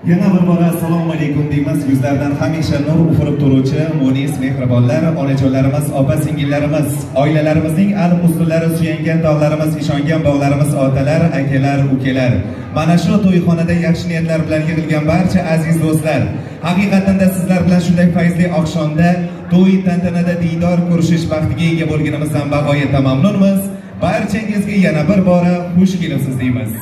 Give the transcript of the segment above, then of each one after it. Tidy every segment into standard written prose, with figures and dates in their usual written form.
Yana bir bora assalomu alaykum deymiz. Yuzlardan hamisha nur ufurib turuvchi munis mehribonlar, onajonlarimiz, opa-singillarimiz, oilalarimizning alp ustunlari suyangan tog'larimiz, ishongan bog'larimiz, otalar, akalar, ukalar. Mana shu to'yxonada yaxshi niyatlar bilan yig'ilgan barcha aziz do'stlar, haqiqatan da sizlar bilan shunday fayzli oqshomda to'y tantanada diydor ko'rishish baxtiga ega bo'lganimizdan bag'oyatda mamnunmiz. Barchangizga yana bir bora xush kelibsiz deymiz.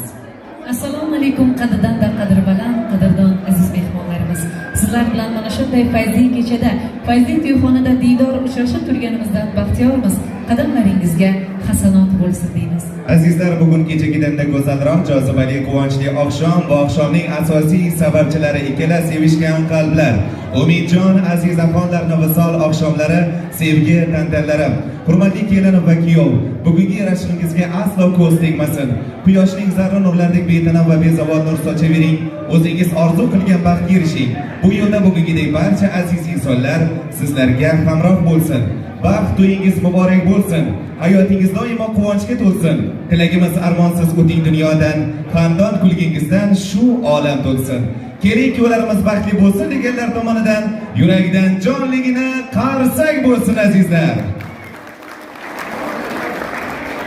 Assalomu alaykum qadrdonda qadr baland, qadrdon aziz mehmonlarimiz. Sizlar bilan mana shunday fayzli kechada, fayzli to'yxonada diydor uchrashib turganimizdan baxtiyormiz. Qadamlaringizga hasanot bo'lsin deymiz. Azizlar, bugun kechagidanda go'zalroq, jozibali, quvonchli oqshom, bu oqshomning asosiy sababchilari ikkala sevishgan qalblar. Umidjon azizaxonlarning visol oqshomlari, sevgi tantanlari. Hurmatli kelin va kuyov, bugungi yarashishingizga aslo ko'z tegmasin. Quyoshning zarra nurlaridek betanam va bezavol nur sochavering. O'zingiz orzu qilgan baxtga erishing. Bu yo'lda bugungidek barcha aziz insonlar sizlarga hamroh bo'lsin. Baxt to'yingiz muborak bo'lsin. Hayotingiz doimo quvonchga to'lsin. Tilagimiz armonsiz o'ting dunyodan, xandon kulgingizdan shu olam to'lsin. Keling, yo'llarimiz baxtli bo'lsin deganlar tomonidan yurakdan jonligina qarsak bo'lsin azizlar.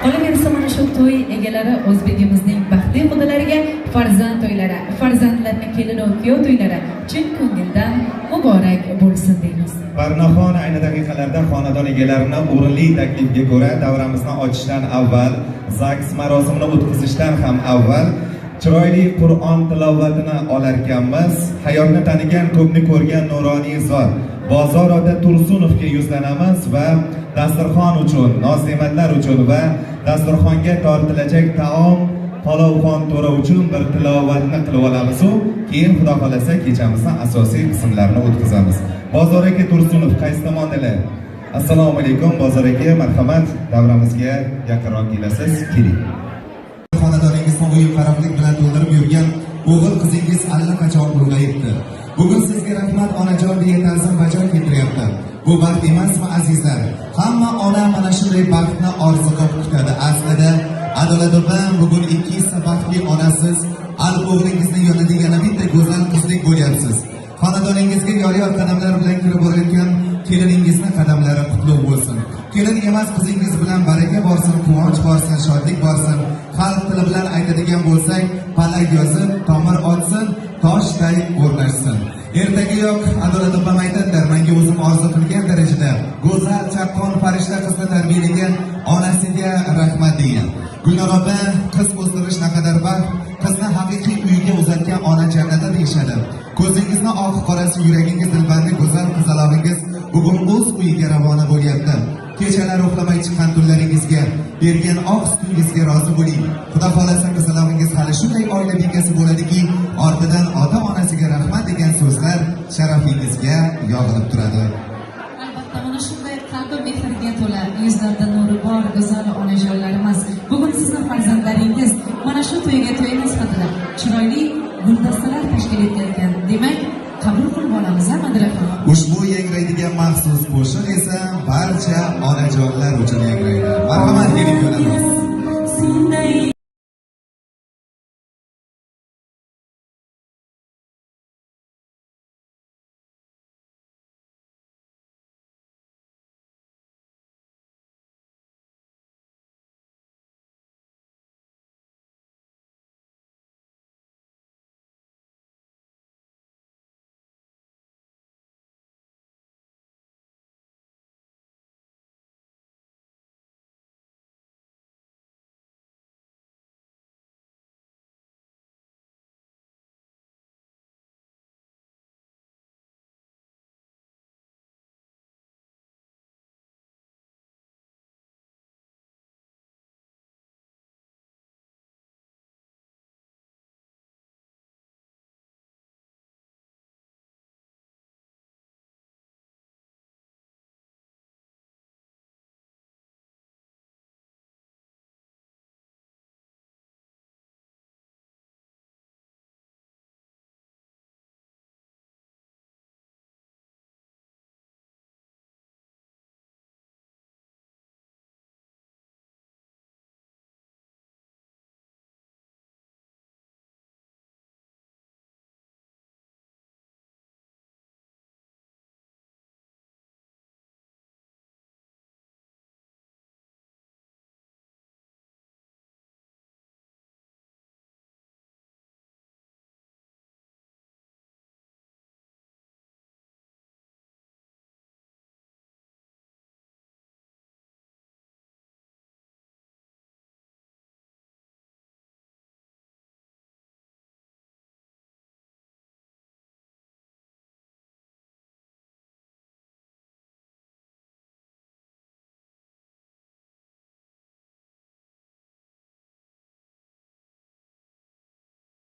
Qolaversa mana shu to'y egalari o'zbegimizning baxtli xudolariga farzand to'ylari, farzandlarni kelin va kuyov to'ylari chin ko'ngildan muborak bo'lsin deymiz. Barnaxon ayni daqiqalarda xonadon egalarini o'rinli taklifga ko'ra davramizni ochishdan avval, zaks marosimini o'tkazishdan ham avval chiroyli Qur'on tilovatini olar ekanmiz. Hayotni tanigan, ko'pni ko'rgan nuroniy zot Bozor ota Tursunovga yuzlanamiz va dasturxon uchun, noz-ne'matlar uchun va dasturxonga tortilajak taom palovxon to'ra uchun bir tilovatni qilib olamiz u keyin xudo xolasa kechamizni asosiy qismlarini o'tkazamiz. Bozor aka Tursunov qaysi tomondalar? Assalomu alaykum Bozor aka, marhamat, davramizga yaqinroq kelasiz, keling. Xonadoningizni o'yin qaroqlik bilan to'ldirib yurgan o'g'il qizingiz allaqachon ulg'ayibdi. Bugun sizga rahmat onajon deya ta'zim bajo keltiryapti. Bu baxt emasmi azizlar? Hamma ona mana shunday baxtni orzu qilib kutadi. Aslida Adolat opam bugun ikkita baxtli onasiz, alp o'g'lingizni yonida yana bitta go'zal qizdek bo'lyapsiz. Xonadoningizga yoriyot qadamlar bilan kirib borayotgan keliningizni qadamlari qutlug' bo'lsin. Kelin emas qizingiz bilan baraka borsin, quvonch borsin, shodlik borsin. Xalq tili bilan aytadigan bo'lsak, palak yozib, tomir otsin, toshday o'rnashsin. Ertagayoq Adolat opam aytadilar, menga o'zim orzu qilgan darajada go'zal, chaqqon, farishta qizni tarbiyalagan onasiga rahmat degan. Gulnor opa, qiz o'stirish naqadar baxt, qizni haqiqiy uyiga uzatgan ona jannati deyishadi. Ko'zingizni oq qorasi, yuragingiz dilbandi go'zal qizalog'ingiz bugun o'z uyiga ravona bo'lyapti. Kechalar uxlamay chiqqan tunlaringizga, bergan oq sutingizga rozi bo'ling. Xudo xolasa qizalog'ingiz hali shunday oila bekasi bo'ladiki, ortidan ota-onasiga rahmat degan so'zlar sharafingizga yog'ilib turadi. Albatta, mana shunday qalbi mehrga to'la, yuzlarda nuri bor go'zal onajonlarimiz, bugun sizning farzandlaringiz mana shu to'yga to'yini sifatida chiroyli guldastalar tashkil etgan. Demak, qabul qilib olamiz, Madiraxon. Ushbu yangraydigan maxsus qo'shiq esa barcha onajonlar uchun yangraydi. Marhamat, keling yo'lamiz.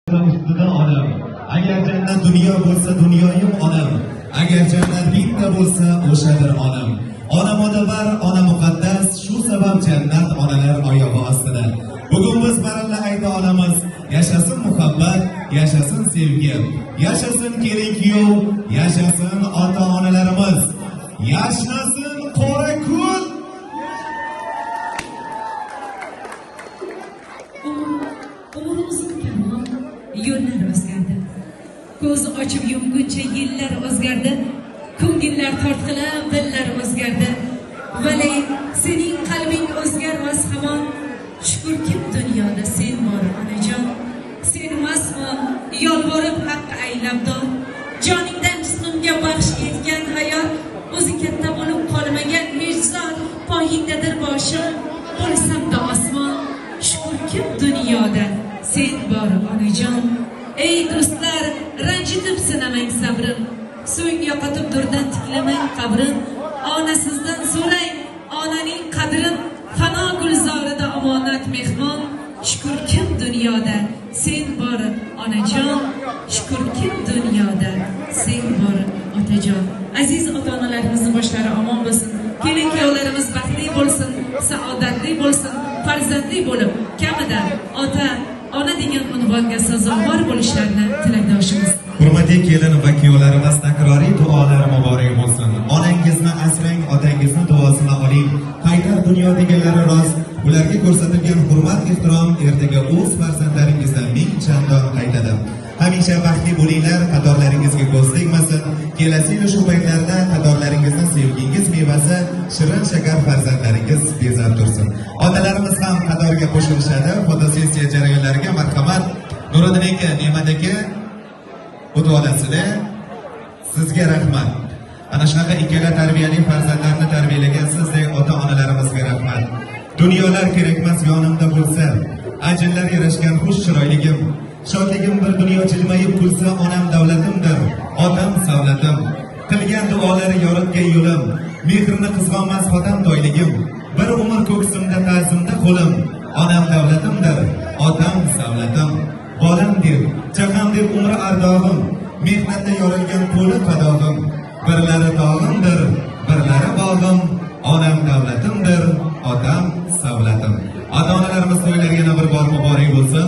ustida onam. Agar jannat dunyo bo'lsa, dunyoyim onam. Agar jannat bitta bo'lsa, o'shadir onam. Ona modabar, ona muqaddas, shu sabab jannat onalar oyog'i ostida. Bugun biz baralla ayta olamiz, yashasin muhabbat, yashasin sevgi, yashasin kelin-kuyov, yashasin ota-onalarimiz, yashasin Qorako'l. Umrimizning karvon yo'llar o'zgardi. Ko'z ochib yumguncha yillar o'zgardi. Ko'ngillar tortqilab, dillar o'zgardi. Vale, sening qalbing o'zgarmas hamon. Shukrki dunyoda sen bor onajon. Sen masmon, yolvorib haqqa aylabdor. Joningdan jismimga baxsh etgan hayot, o'zi katta bo'lib qolmagan mejzod, poyingdadir boshim, bo'lsam-da osmon. Shukrki dunyoda sen bor onajon. Ey do'stlar, ranjitib sinamang sabrim. So'ng yo'qotib durdan tiklamang qabrim. Onasizdan so'rang onaning qadrin. Fano gulzorida omonat mehmon. Shukur kim dunyoda sen bor onajon. Shukur kim dunyoda sen bor otajon. Aziz ota-onalarimizni boshlari omon bo'lsin. Kelin-kuyovlarimiz baxtli bo'lsin, saodatli bo'lsin, farzandli bo'lib, kamida ota, ona degan unvonga sazovor bo'lishlarini tilakdoshimiz. Hurmatli kelin va kuyovlarimiz, takroriy duolar muborak bo'lsin. Onangizni asrang, otangizni duosini oling. Qaytar dunyo deganlari rost. Ularga ko'rsatilgan hurmat, ehtirom ertaga o'z farzandlaringizdan ming chandon qaytadi. Hamisha baxtli bo'linglar, qatorlaringizga ko'z tegmasin. Kelasi yil shu paytlarda qatorlaringizni sevgingiz mevasi shirin shakar farzandlaringiz bezab tursin. Otalarimiz ham qatorga qo'shilishadi. Fotosessiya jarayonlariga marhamat. Nuriddin aka, Ne'mat aka o'tib olasizlar. Sizga rahmat. Ana shunaqa ikkala tarbiyali farzandlarni tarbiyalagan sizdek ota-onalarimizga rahmat. Dunyolar kerakmas yonimda bo'lsa, ajinlar yarashgan xush chiroyligim, shodligim bir dunyo jilmayib kulsa, onam davlatimdir, otam savlatim. Qilgan duolari yoritgan yo'lim, mehrini qizg'onmas xotam toyligim, bir umr ko'ksimda ta'zimda qo'lim, onam davlatimdir, otam savlatim. Bolam deb, chaqam deb umri ardog'im, mehnatda yorilgan qo'li qadog'im, birlari tog'imdir, birlari bog'im, onam davlatimdir, otam savlatim. Ota-onalarimiz to'ylari yana bir bor muborak bo'lsin.